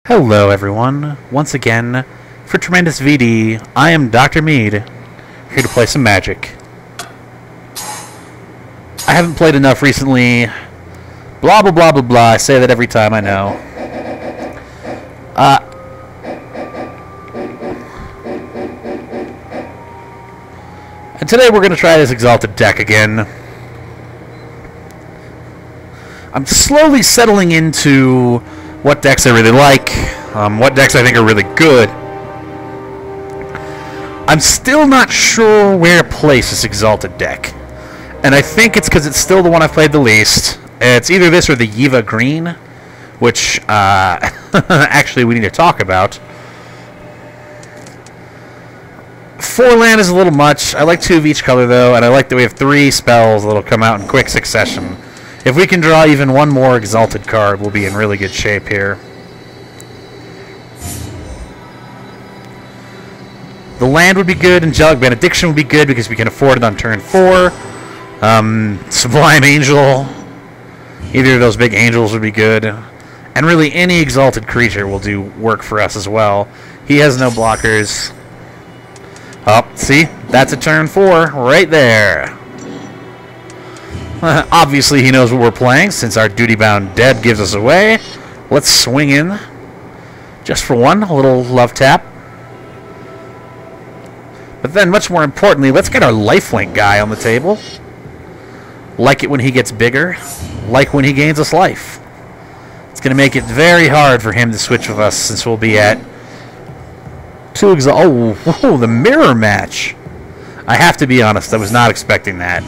Hello everyone, once again, for Tremendous VD, I am Dr. Mead, here to play some Magic. I haven't played enough recently, blah blah blah blah blah, I say that every time, I know. And today we're going to try this Exalted deck again. I'm slowly settling into what decks I really like, what decks I think are really good. I'm still not sure where to place this Exalted deck. And I think it's because it's still the one I've played the least. It's either this or the Yiva Green, which actually we need to talk about. 4 land is a little much. I like 2 of each color though, and I like that we have 3 spells that'll come out in quick succession. If we can draw even one more Exalted card, we'll be in really good shape here. The land would be good, Angelic Benediction would be good because we can afford it on turn 4. Sublime Angel, either of those big angels would be good. And really any Exalted creature will do work for us as well. He has no blockers. Oh, see? That's a turn 4 right there. Obviously he knows what we're playing, since our duty-bound dead gives us away. Let's swing in. Just for one, a little love tap. But then, much more importantly, let's get our lifelink guy on the table. Like it when he gets bigger. Like when he gains us life. It's going to make it very hard for him to switch with us, since we'll be at 2 Oh, the mirror match. I have to be honest, I was not expecting that.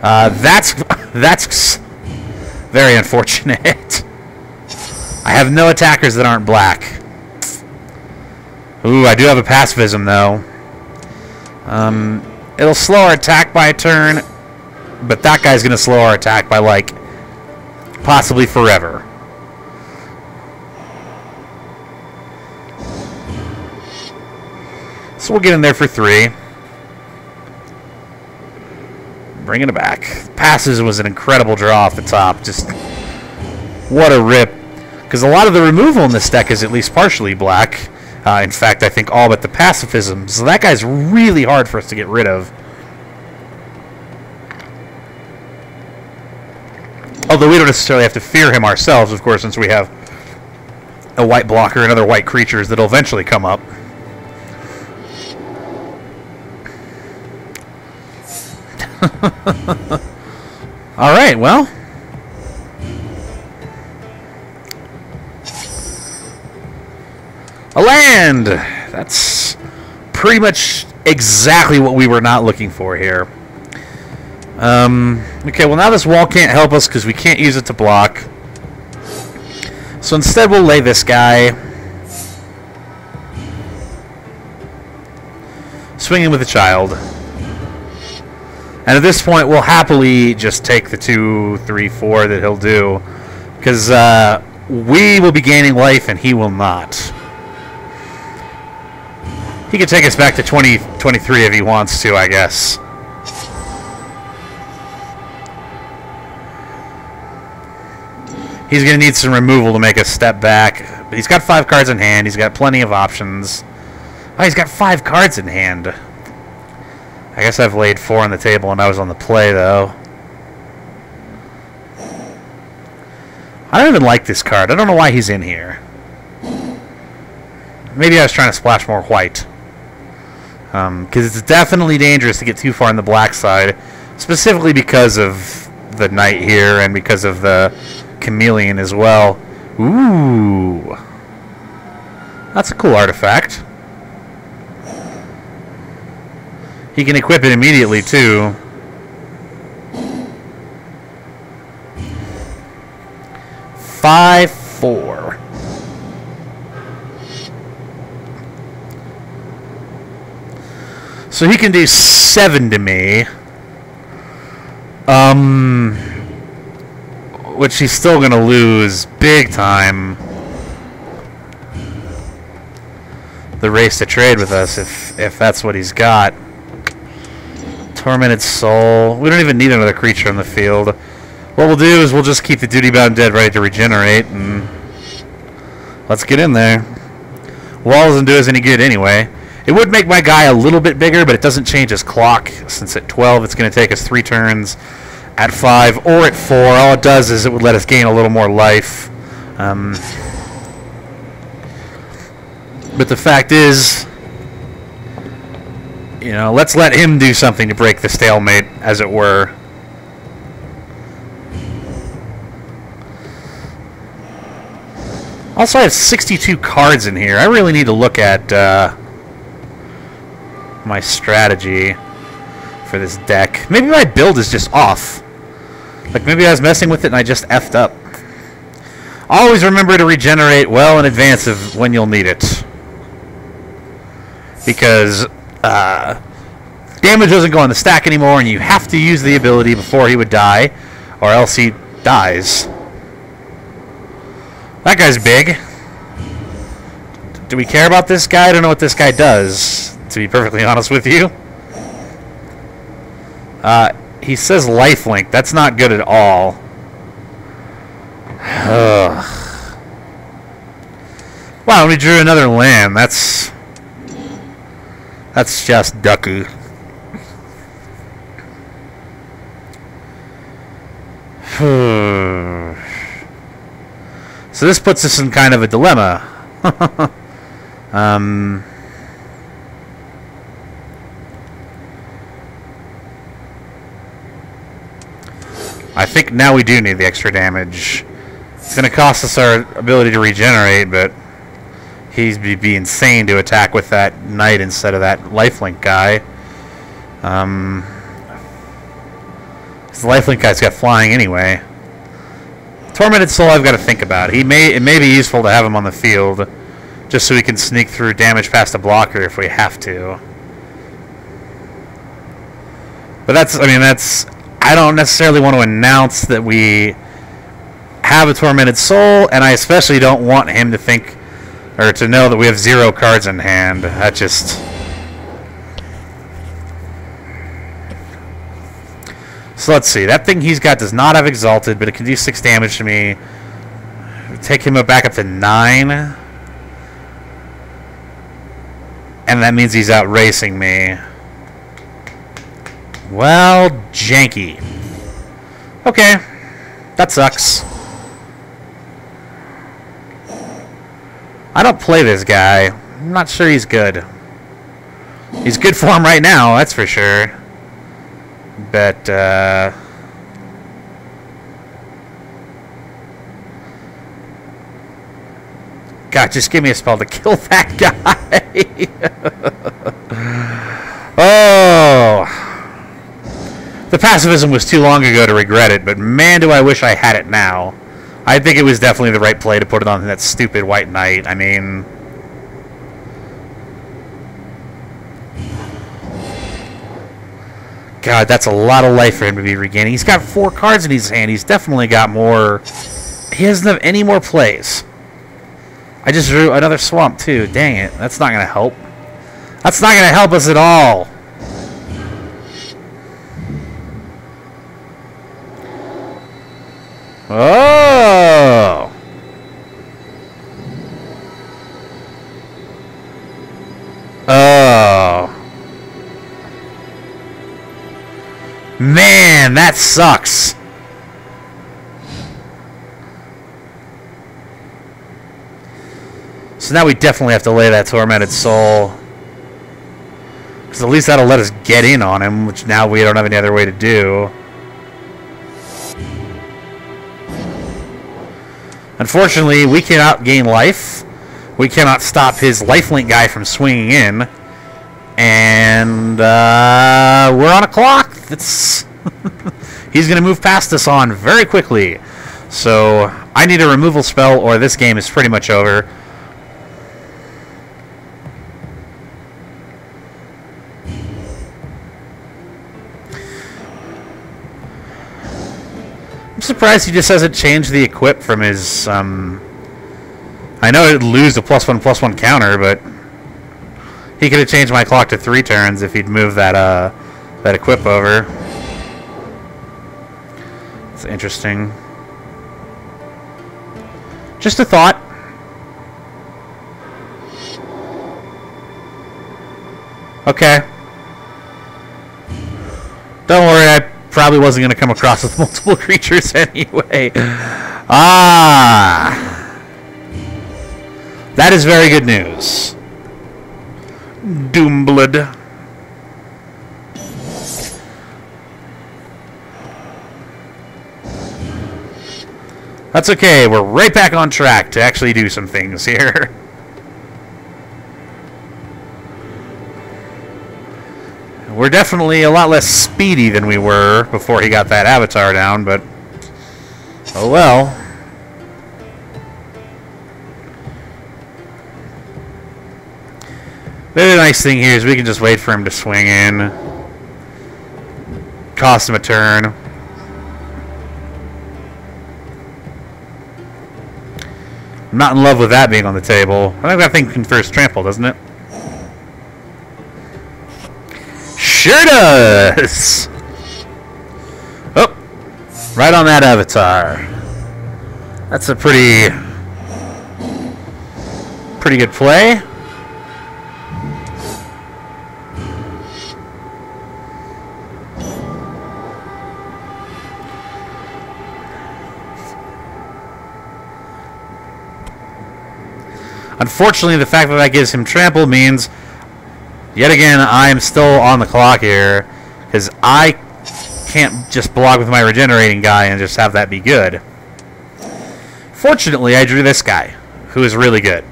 That's very unfortunate. I have no attackers that aren't black. Ooh, I do have a pacifism though. It'll slow our attack by a turn, but that guy's gonna slow our attack by like possibly forever. So we'll get in there for 3. Bringing it back. Passes was an incredible draw off the top. Just what a rip. Because a lot of the removal in this deck is at least partially black. In fact, I think all but the pacifism. So that guy's really hard for us to get rid of. Although we don't necessarily have to fear him ourselves, of course, since we have a white blocker and other white creatures that'll eventually come up. Alright, well. A land! That's pretty much exactly what we were not looking for here. Okay, well now this wall can't help us because we can't use it to block. So instead we'll lay this guy. Swinging with a child. And at this point, we'll happily just take the 2, 3, 4 that he'll do. Because we will be gaining life and he will not. He can take us back to 23 if he wants to, I guess. He's going to need some removal to make us step back. But he's got 5 cards in hand. He's got plenty of options. Oh, he's got 5 cards in hand. I guess I've laid 4 on the table and I was on the play, though. I don't even like this card. I don't know why he's in here. Maybe I was trying to splash more white. Because it's definitely dangerous to get too far on the black side. Specifically because of the knight here and because of the chameleon as well. Ooh. That's a cool artifact. He can equip it immediately, too. Five, 4. So he can do 7 to me. Which he's still going to lose big time. The race to trade with us, if that's what he's got. Tormented Soul. We don't even need another creature on the field. What we'll do is we'll just keep the duty-bound dead ready to regenerate, and Let's get in there. Wall doesn't do us any good anyway. It would make my guy a little bit bigger, but it doesn't change his clock, since at 12 it's going to take us 3 turns. At 5 or at 4, all it does is it would let us gain a little more life. But the fact is, you know, let's let him do something to break the stalemate, as it were. Also, I have 62 cards in here. I really need to look at my strategy for this deck. Maybe my build is just off. Like, maybe I was messing with it and I just effed up. Always remember to regenerate well in advance of when you'll need it. Because damage doesn't go on the stack anymore, and you have to use the ability before he would die, or else he dies. That guy's big. Do we care about this guy? I don't know what this guy does, to be perfectly honest with you. He says lifelink. That's not good at all. Ugh. Wow, we drew another land. That's just ducky. So this puts us in kind of a dilemma. I think now we do need the extra damage. It's going to cost us our ability to regenerate, but he'd be insane to attack with that knight instead of that lifelink guy. Because the lifelink guy's got flying anyway. Tormented Soul I've got to think about. It may be useful to have him on the field, just so we can sneak through damage past a blocker if we have to. But I don't necessarily want to announce that we have a Tormented Soul, and I especially don't want him to think, or to know that we have 0 cards in hand. That just... So let's see. That thing he's got does not have Exalted, but it can do 6 damage to me. Take him back up to 9. And that means he's out racing me. Well, janky. Okay. That sucks. I don't play this guy. I'm not sure he's good. He's good for him right now, that's for sure. But, God, just give me a spell to kill that guy. Oh. The pacifism was too long ago to regret it, but man, do I wish I had it now. I think it was definitely the right play to put it on that stupid white knight. I mean... God, that's a lot of life for him to be regaining. He's got 4 cards in his hand. He's definitely got more... He doesn't have any more plays. I just drew another swamp, too. Dang it. That's not going to help. That's not going to help us at all. Oh! Oh. Man, that sucks. So now we definitely have to lay that Tormented Soul. Because at least that'll let us get in on him, which now we don't have any other way to do. Unfortunately, we cannot gain life. We cannot stop his lifelink guy from swinging in. And we're on a clock. That's he's going to move past us on very quickly. So I need a removal spell or this game is pretty much over. I'm surprised he just hasn't changed the equip from his... I know it'd lose a +1/+1 counter, but... He could have changed my clock to 3 turns if he'd moved that that equip over. It's interesting. Just a thought. Okay. Don't worry, I probably wasn't going to come across with multiple creatures anyway. Ah! That is very good news. Doomblood. That's okay, we're right back on track to actually do some things here. We're definitely a lot less speedy than we were before he got that avatar down, but oh well. The other nice thing here is we can just wait for him to swing in. Cost him a turn. I'm not in love with that being on the table. I think that thing confers trample, doesn't it? Sure does! Oh, right on that avatar. That's a pretty good play. Unfortunately, the fact that gives him trample means, yet again, I am still on the clock here, because I can't just block with my regenerating guy and just have that be good. Fortunately, I drew this guy, who is really good.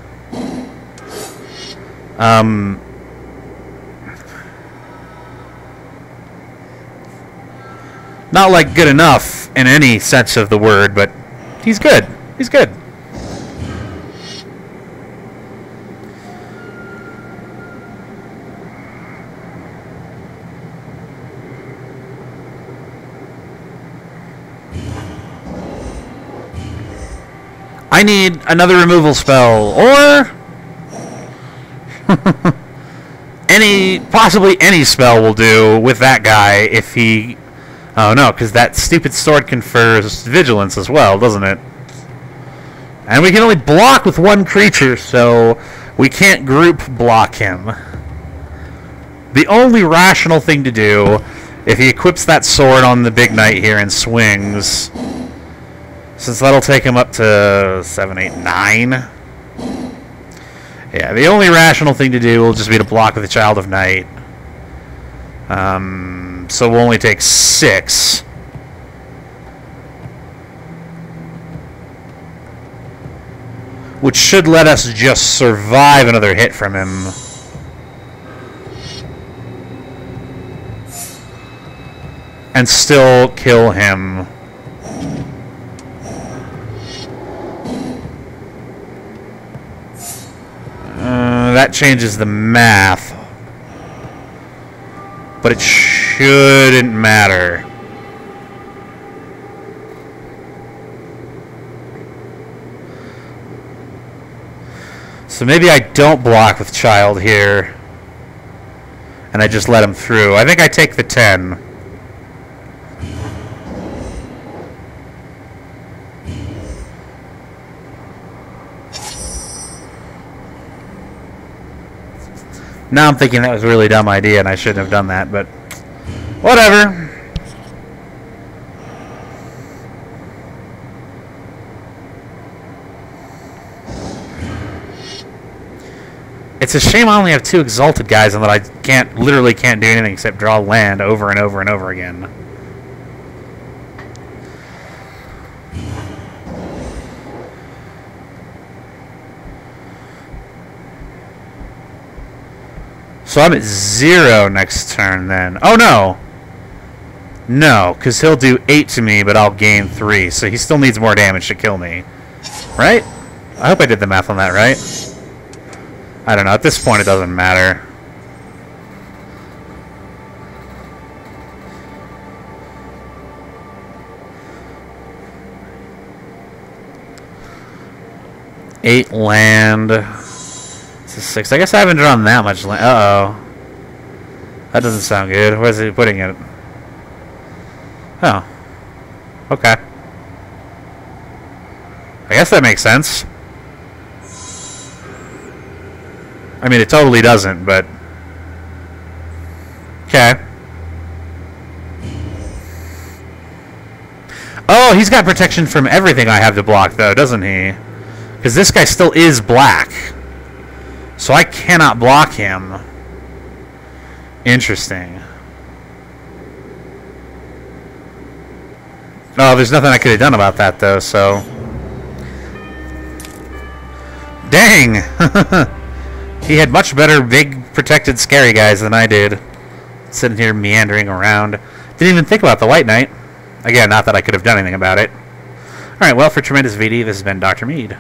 Not like good enough in any sense of the word, but he's good. He's good. I need another removal spell, or possibly any spell will do with that guy if he... Oh no, because that stupid sword confers vigilance as well, doesn't it? And we can only block with one creature, so we can't group block him. The only rational thing to do, if he equips that sword on the big knight here and swings... Since that'll take him up to 7, 8, 9. Yeah, the only rational thing to do will just be to block with the Child of Night. So we'll only take 6. Which should let us just survive another hit from him. And still kill him. That changes the math, but it shouldn't matter. So maybe I don't block with Child here, and I just let him through. I think I take the 10. Now I'm thinking that was a really dumb idea and I shouldn't have done that, but whatever. It's a shame I only have 2 Exalted guys and that I literally can't do anything except draw land over and over and over again. So I'm at 0 next turn then. Oh no! No, because he'll do 8 to me, but I'll gain 3. So he still needs more damage to kill me. Right? I hope I did the math on that right. I don't know. At this point, it doesn't matter. Eight land. It's a 6. I guess I haven't drawn that much land. Uh-oh. That doesn't sound good. Where's he putting it? Oh. Okay. I guess that makes sense. I mean, it totally doesn't, but... Okay. Oh, he's got protection from everything I have to block, though, doesn't he? Because this guy still is black. So I cannot block him. Interesting. Oh, there's nothing I could have done about that, though, so... Dang! He had much better big, protected, scary guys than I did. Sitting here meandering around. Didn't even think about the White Knight. Again, not that I could have done anything about it. Alright, well, for Tremendous VD, this has been Dr. Mead.